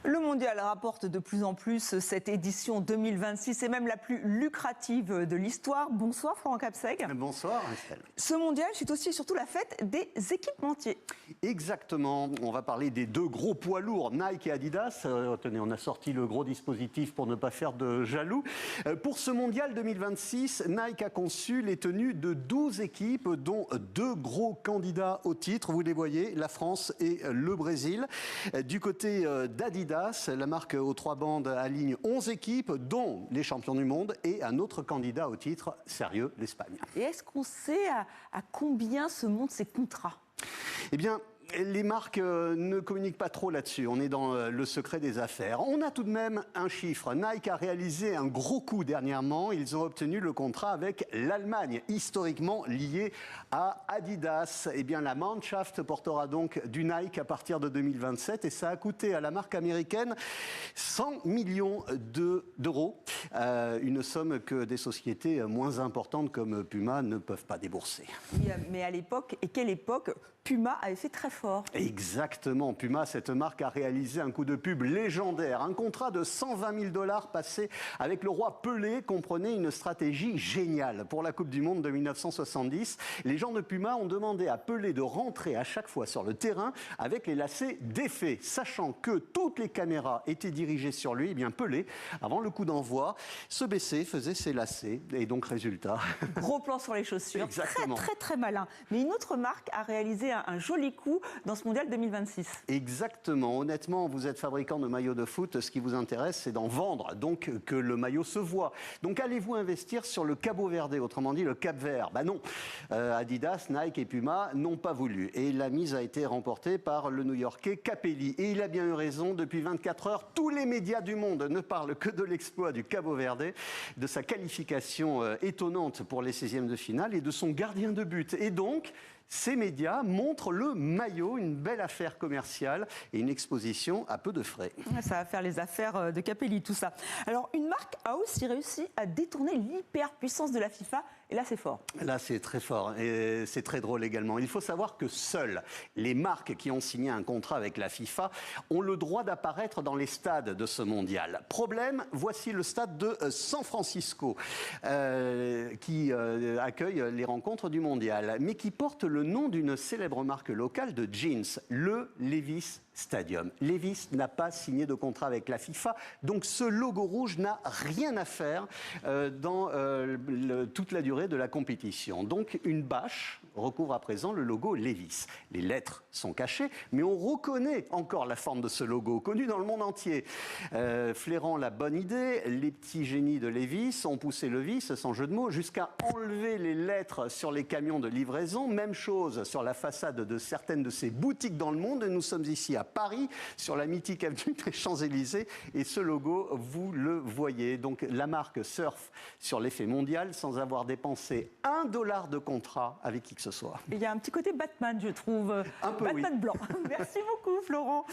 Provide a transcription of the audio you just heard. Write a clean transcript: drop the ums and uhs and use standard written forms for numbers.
Le mondial rapporte de plus en plus. Cette édition 2026 est même la plus lucrative de l'histoire. Bonsoir Florent Capseg. Bonsoir Estelle. Ce mondial, c'est aussi et surtout la fête des équipementiers. Exactement. On va parler des deux gros poids lourds, Nike et Adidas. Tenez, on a sorti le gros dispositif pour ne pas faire de jaloux. Pour ce mondial 2026, Nike a conçu les tenues de 12 équipes, dont deux gros candidats au titre. Vous les voyez, la France et le Brésil. Du côté d'Adidas, la marque aux trois bandes aligne 11 équipes, dont les champions du monde et un autre candidat au titre, sérieux, l'Espagne. Et est-ce qu'on sait à combien se montent ces contrats ? Eh bien, les marques ne communiquent pas trop là-dessus. On est dans le secret des affaires. On a tout de même un chiffre. Nike a réalisé un gros coup dernièrement. Ils ont obtenu le contrat avec l'Allemagne, historiquement lié à Adidas. Eh bien, la Mannschaft portera donc du Nike à partir de 2027 et ça a coûté à la marque américaine 100 millions d'euros. Une somme que des sociétés moins importantes comme Puma ne peuvent pas débourser. Oui, mais à l'époque, et quelle époque, Puma avait fait très fort. Exactement. Puma, cette marque, a réalisé un coup de pub légendaire. Un contrat de 120 000 $ passé avec le roi Pelé comprenait une stratégie géniale. Pour la Coupe du Monde de 1970, les gens de Puma ont demandé à Pelé de rentrer à chaque fois sur le terrain avec les lacets défaits. Sachant que toutes les caméras étaient dirigées sur lui, eh bien Pelé, avant le coup d'envoi, se baissait, faisait ses lacets. Et donc, résultat... Gros plan sur les chaussures. Exactement. Très malin. Mais une autre marque a réalisé un joli coup dans ce mondial 2026. Exactement. Honnêtement, vous êtes fabricant de maillots de foot. Ce qui vous intéresse, c'est d'en vendre, donc que le maillot se voit. Donc allez-vous investir sur le Cabo Verde, autrement dit le Cap-Vert? Ben non. Adidas, Nike et Puma n'ont pas voulu. Et la mise a été remportée par le New-Yorkais Capelli. Et il a bien eu raison. Depuis 24 heures, tous les médias du monde ne parlent que de l'exploit du Cabo Verde, de sa qualification étonnante pour les 16e de finale et de son gardien de but. Et donc, ces médias montrent le maillot, une belle affaire commerciale et une exposition à peu de frais. Ça va faire les affaires de Capelli, tout ça. Alors, une marque a aussi réussi à détourner l'hyperpuissance de la FIFA. Et là, c'est fort. Là, c'est très fort et c'est très drôle également. Il faut savoir que seules les marques qui ont signé un contrat avec la FIFA ont le droit d'apparaître dans les stades de ce mondial. Problème, voici le stade de San Francisco qui accueille les rencontres du mondial, mais qui porte le nom d'une célèbre marque locale de jeans, le Levi's Stadium. Levi's n'a pas signé de contrat avec la FIFA, donc ce logo rouge n'a rien à faire dans toute la durée de la compétition. Donc une bâche recouvre à présent le logo Levi's. Les lettres sont cachées, mais on reconnaît encore la forme de ce logo, connu dans le monde entier. Flairant la bonne idée, les petits génies de Levi's ont poussé le vice, sans jeu de mots, jusqu'à enlever les lettres sur les camions de livraison. Même chose sur la façade de certaines de ces boutiques dans le monde. Nous sommes ici à Paris, sur la mythique avenue des Champs-Élysées, et ce logo, vous le voyez. Donc la marque surfe sur l'effet mondial sans avoir dépensé $1 de contrat avec qui que ce soit. Il y a un petit côté Batman, je trouve. Un peu, Batman oui. blanc. Merci beaucoup, Florent.